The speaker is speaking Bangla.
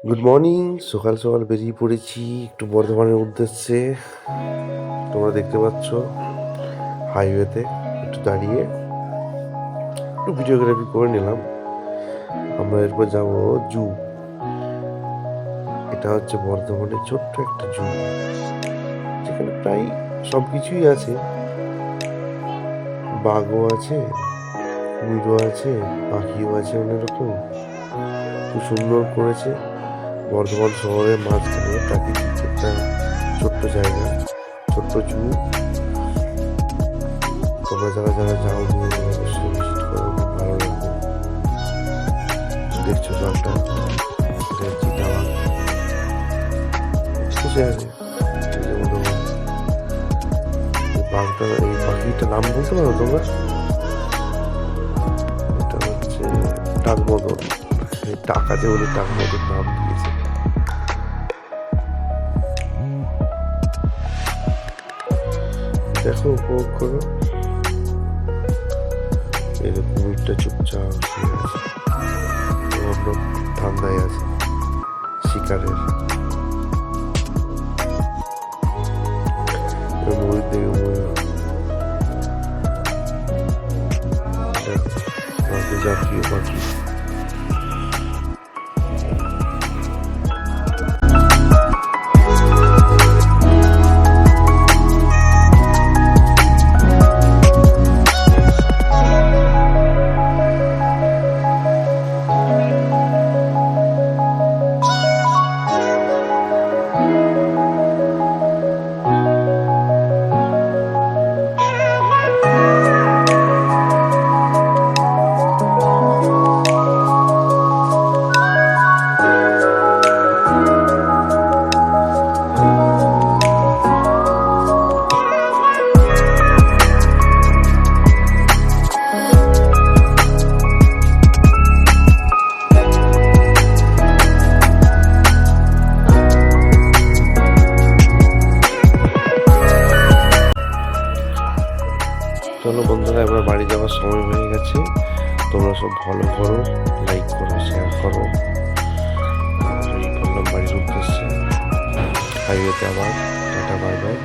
Good morning. সকাল সকাল বেরিয়ে পড়েছি একটু বর্ধমানের উদ্দেশ্যে। তোমরা দেখতে পাচ্ছ হাইওয়েতে একটু দাঁড়িয়ে একটু ভিডিওগ্রাফি করে নিলাম। আমরা এরপর যাব জু। এটা হচ্ছে বর্ধমানের ছোট্ট একটা জু, যেখানে প্রায় সব কিছুই আছে। বাঘও আছে, কুমিরও আছে, পাখিও আছে অনেক রকম। খুব সুন্দর করেছে। বর্ধমান শহরের মাঝখানে প্রাকৃতিক একটা ছোট্ট জায়গা, ছোট্ট জু। তোমরা যারা যারা যাও অবশ্যই ভিজিট করো, খুব ভালো লাগবে। দেখছো বাঘটা, এটা হচ্ছে টাওয়ার বসে আছে। বাঘটা, এই পাখিটার নাম বলতে পারো তোমরা? এটা হচ্ছে টাকমদন। টাকাতে বলে টাকমদন নাম দিয়েছে। দেখো, উপভোগ করো। এরকম কুমিরটা চুপচাপ শুয়ে আছে, অন্য ঠান্ডায় আছে শিকারের। ময়ূর দেখে ময়ূর জাতীয় পাখি। চলো বন্ধুরা, এবার বাড়ি যাওয়ার সময় হয়ে গেছে। তোমরা সব ফলো করো, লাইক করো, শেয়ার করো। এই বললাম বাড়ির উদ্দেশ্যে। হাইওয়েতে আবার টাটা, বাই বাই।